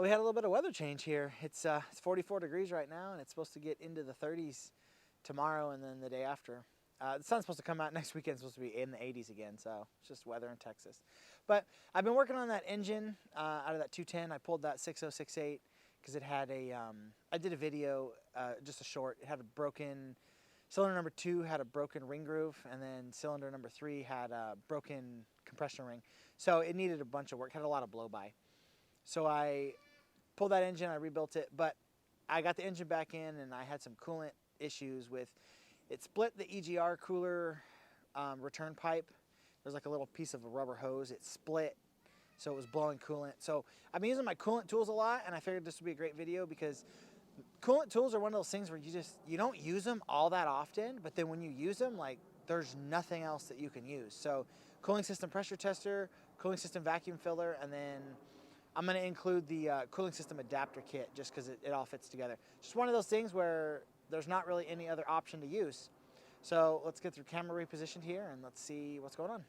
Well, we had a little bit of weather change here. It's 44 degrees right now, and it's supposed to get into the 30s tomorrow and then the day after. The sun's supposed to come out next weekend. It's supposed to be in the 80s again, so it's just weather in Texas. But I've been working on that engine out of that 210. I pulled that 6068 because it had a, I did a video, just a short. It had a broken, cylinder number 2 had a broken ring groove, and then cylinder number 3 had a broken compression ring. So it needed a bunch of work, had a lot of blow-by. So I pulled that engine, I rebuilt it, but I got the engine back in and I had some coolant issues with, it split the EGR cooler return pipe. There's like a little piece of a rubber hose, it split, so it was blowing coolant. So I've been using my coolant tools a lot, and I figured this would be a great video because coolant tools are one of those things where you don't use them all that often, but then when you use them, like, there's nothing else that you can use. So cooling system pressure tester, cooling system vacuum filler, and then I'm going to include the cooling system adapter kit just because it all fits together. Just one of those things where there's not really any other option to use. So let's get through camera repositioned here and let's see what's going on.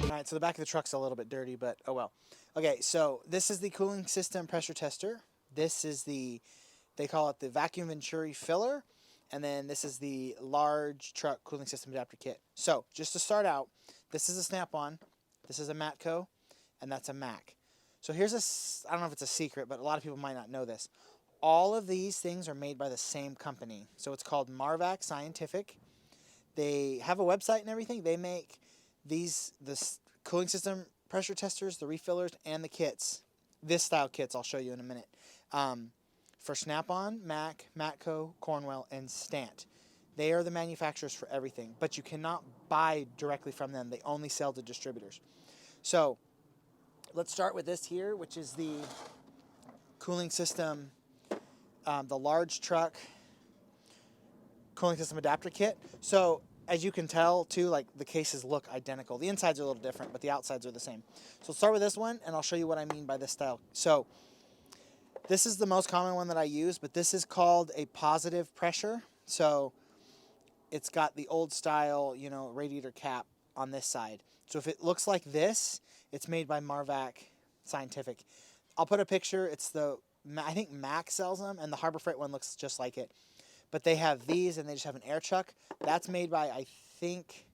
All right, so the back of the truck's a little bit dirty, but oh well. Okay, so this is the cooling system pressure tester. This is the, they call it the Vacuum Venture filler. And then this is the large truck cooling system adapter kit. So just to start out, this is a Snapon, this is a Matco, and that's a Mech. So here's a, I don't know if it's a secret, but a lot of people might not know this. All of these things are made by the same company. So it's called Marvac Scientific. They have a website and everything. They make these, this cooling system pressure testers, the refillers, and the kits. This style kits I'll show you in a minute. For Snapon, Mech, Matco, Cornwell, and Stant. They are the manufacturers for everything, but you cannot buy directly from them. They only sell to distributors. So let's start with this here, which is the cooling system, the large truck cooling system adapter kit. So as you can tell too, like the cases look identical. The insides are a little different, but the outsides are the same. So let's start with this one, and I'll show you what I mean by this style. So this is the most common one that I use, but this is called a positive pressure. So it's got the old style, you know, radiator cap on this side. So if it looks like this, it's made by Marvac Scientific. I'll put a picture. It's the, I think Mac sells them, and the Harbor Freight one looks just like it. But they have these, and they just have an air chuck. That's made by, I think,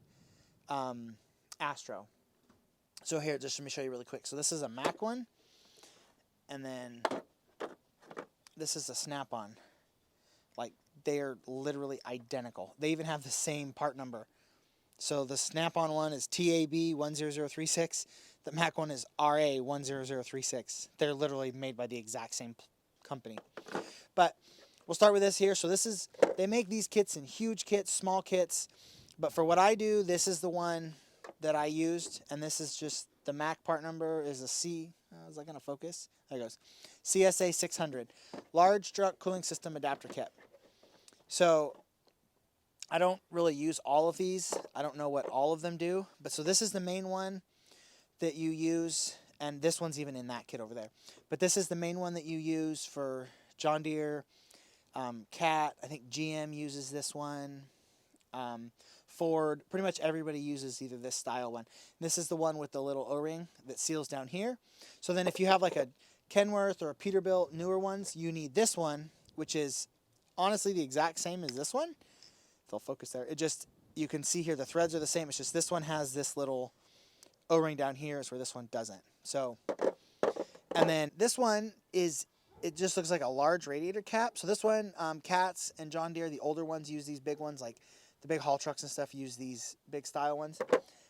Astro. So here, just let me show you really quick. So this is a Mac one, and then this is a Snap-on. Like, they're literally identical. They even have the same part number. So the Snap-on one is TAB10036. The Mac one is RA10036. They're literally made by the exact same company. But we'll start with this here. So this is, they make these kits in huge kits, small kits. But for what I do, this is the one that I used. And this is just, the Mac part number is a C. Is that going to focus? There it goes. CSA 600. Large truck cooling system adapter kit. So I don't really use all of these. I don't know what all of them do. But so this is the main one that you use. And this one's even in that kit over there. But this is the main one that you use for John Deere, Cat. I think GM uses this one. Ford. Pretty much everybody uses either this style one. This is the one with the little O-ring that seals down here. So then if you have like a Kenworth or a Peterbilt newer ones, you need this one, which is honestly the exact same as this one. If they'll focus there. It just, you can see here the threads are the same. It's just this one has this little O-ring down here, is where this one doesn't. So, and then this one is, it just looks like a large radiator cap. So this one, Cats and John Deere, the older ones, use these big ones. Like the big haul trucks and stuff use these big style ones.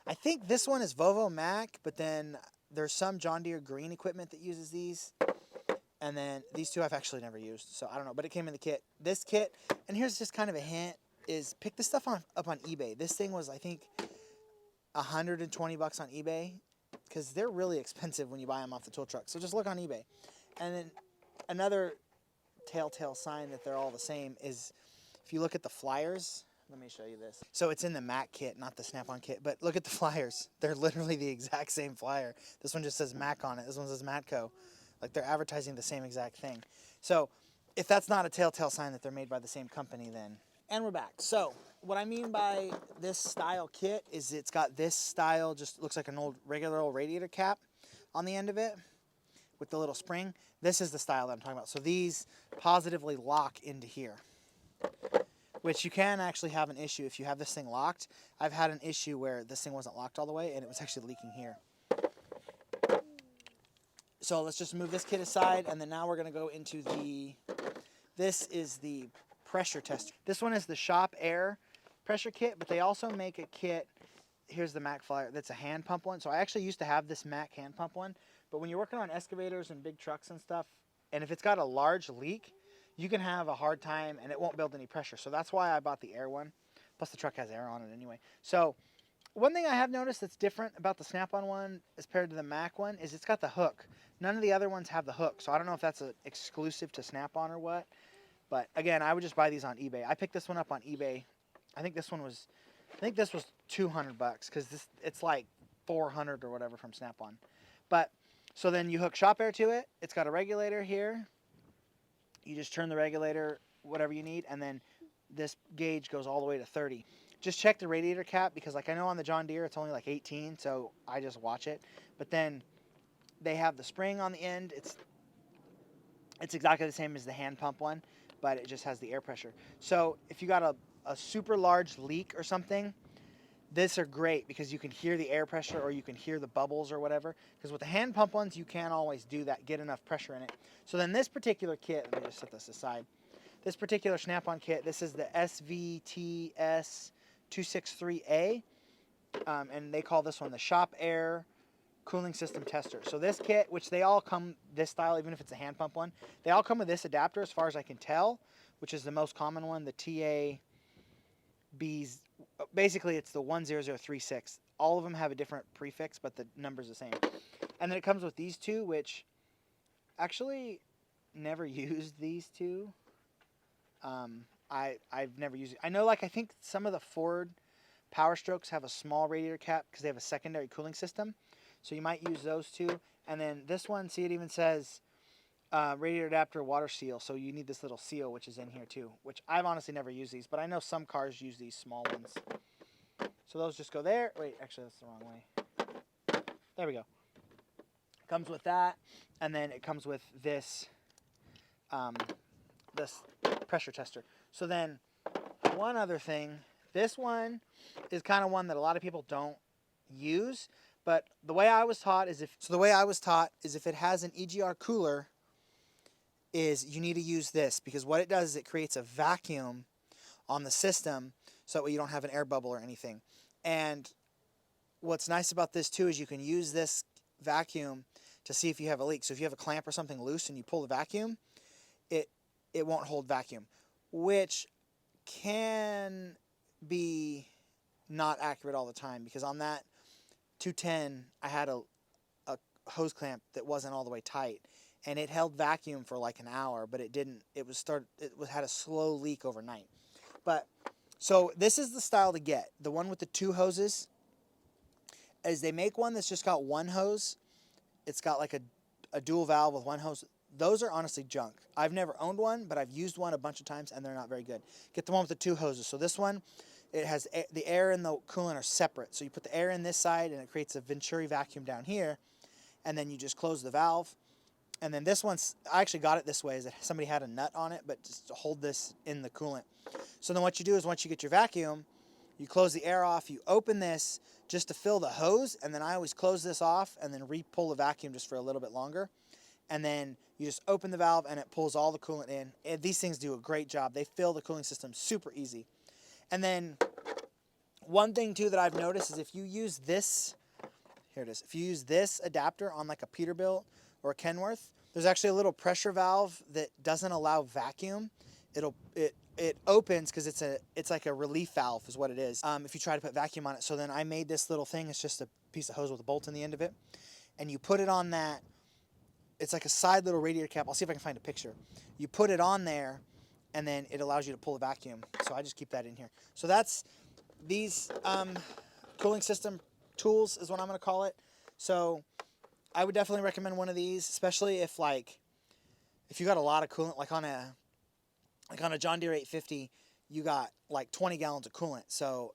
I think this one is Volvo Mac, but then there's some John Deere green equipment that uses these. And then these two I've actually never used, so I don't know. But it came in the kit. This kit, and here's just kind of a hint, is pick this stuff up on eBay. This thing was, I think, $120 on eBay, because they're really expensive when you buy them off the tool truck. So just look on eBay. And then another telltale sign that they're all the same is if you look at the flyers. Let me show you this. So it's in the Mac kit, not the Snap-on kit, but look at the flyers. They're literally the exact same flyer. This one just says Mac on it. This one says Matco. Like, they're advertising the same exact thing. So if that's not a telltale sign that they're made by the same company, then And we're back. So what I mean by this style kit is it's got this style, just looks like an old regular old radiator cap on the end of it with the little spring. This is the style that I'm talking about. So these positively lock into here, which you can actually have an issue if you have this thing locked. I've had an issue where this thing wasn't locked all the way and it was actually leaking here. So let's just move this kit aside, and then now we're going to go into this is the pressure tester. This one is the Shop Air pressure kit, but they also make a kit. Here's the Mac Flyer. That's a hand pump one. So I actually used to have this Mac hand pump one, but when you're working on excavators and big trucks and stuff, and if it's got a large leak, you can have a hard time and it won't build any pressure. So that's why I bought the Air one. Plus the truck has air on it anyway. So one thing I have noticed that's different about the Snap-on one as compared to the Mac one is it's got the hook. None of the other ones have the hook, so I don't know if that's an exclusive to Snap-on or what. But again, I would just buy these on eBay. I picked this one up on eBay. I think this was $200 because it's like 400 or whatever from Snap-on. But so then you hook Shop Air to it. It's got a regulator here. You just turn the regulator, whatever you need, and then this gauge goes all the way to 30. Just check the radiator cap because, like, I know on the John Deere it's only like 18, so I just watch it. But then they have the spring on the end. It's exactly the same as the hand pump one, but it just has the air pressure. So if you got a super large leak or something, these are great because you can hear the air pressure or you can hear the bubbles or whatever. Because with the hand pump ones, you can't always do that, get enough pressure in it. So then this particular kit, let me just set this aside. This particular Snap-on kit, this is the SVTS 263A, and they call this one the Shop Air Cooling System Tester. So this kit, which they all come this style, even if it's a hand pump one, they all come with this adapter as far as I can tell, which is the most common one, the TAB's. Basically, it's the 10036. All of them have a different prefix, but the number's the same. And then it comes with these two, which actually never used these two. I've never used it. I know, like, I think some of the Ford Power Strokes have a small radiator cap because they have a secondary cooling system. So you might use those two. And then this one, see, it even says radiator adapter water seal. So you need this little seal, which is in here too, which I've honestly never used these, but I know some cars use these small ones. So those just go there. Wait, actually, that's the wrong way. There we go. Comes with that. And then it comes with this, this pressure tester. So then one other thing, this one is kind of one that a lot of people don't use, but the way I was taught is if it has an EGR cooler, is you need to use this because what it does is it creates a vacuum on the system so that way you don't have an air bubble or anything. And what's nice about this too is you can use this vacuum to see if you have a leak. So if you have a clamp or something loose and you pull the vacuum, it won't hold vacuum, which can be not accurate all the time because on that 210 I had a hose clamp that wasn't all the way tight and it held vacuum for like an hour, but it didn't. It had a slow leak overnight. But so this is the style to get. The one with the two hoses is they make one that's just got one hose. It's got like a dual valve with one hose. Those are honestly junk. I've never owned one, but I've used one a bunch of times, and they're not very good. Get the one with the two hoses. So this one, it has the air and the coolant are separate. So you put the air in this side, and it creates a Venturi vacuum down here, and then you just close the valve. And then this one's, I actually got it this way, is that somebody had a nut on it, but just to hold this in the coolant. So then what you do is once you get your vacuum, you close the air off, you open this just to fill the hose, and then I always close this off and then re-pull the vacuum just for a little bit longer. And then you just open the valve and it pulls all the coolant in. And these things do a great job. They fill the cooling system super easy. And then one thing too that I've noticed is if you use this, here it is, if you use this adapter on like a Peterbilt or a Kenworth, there's actually a little pressure valve that doesn't allow vacuum. It opens because it's like a relief valve is what it is. If you try to put vacuum on it. So then I made this little thing. It's just a piece of hose with a bolt in the end of it. And you put it on that. It's like a side little radiator cap. I'll see if I can find a picture. You put it on there, and then it allows you to pull the vacuum. So I just keep that in here. So that's these cooling system tools is what I'm going to call it. So I would definitely recommend one of these, especially if you got a lot of coolant, like on a John Deere 850, you got like 20 gallons of coolant. So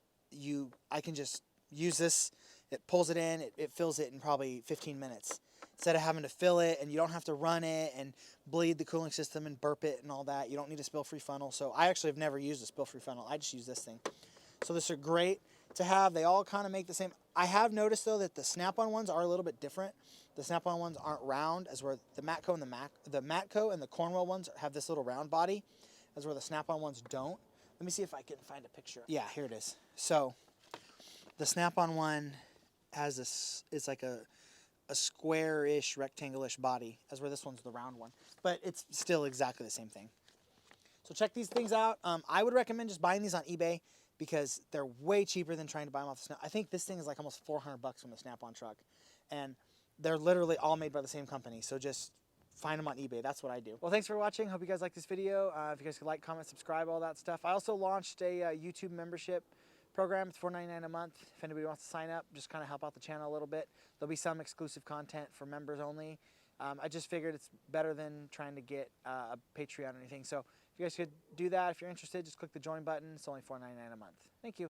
I can just use this. It pulls it in, it fills it in probably 15 minutes. Instead of having to fill it, and you don't have to run it and bleed the cooling system and burp it and all that. You don't need a spill-free funnel. So I actually have never used a spill-free funnel. I just use this thing. So this are great to have. They all kind of make the same. I have noticed though that the Snap-on ones are a little bit different. The Snap-on ones aren't round, as where the Matco and the Matco and the Cornwell ones have this little round body, as where the Snap-on ones don't. Let me see if I can find a picture. Yeah, here it is. So the Snap-on one has this. It's like a square-ish, rectangle-ish body, as where this one's the round one. But it's still exactly the same thing. So check these things out. I would recommend just buying these on eBay because they're way cheaper than trying to buy them off the Snap. I think this thing is like almost $400 from the Snap-on truck. And they're literally all made by the same company. So just find them on eBay. That's what I do. Well, thanks for watching. Hope you guys like this video. If you guys could like, comment, subscribe, all that stuff. I also launched a YouTube membership program. It's $4.99 a month. If anybody wants to sign up, just kind of help out the channel a little bit. There'll be some exclusive content for members only. I just figured it's better than trying to get a Patreon or anything. So if you guys could do that, if you're interested, just click the join button. It's only $4.99 a month. Thank you.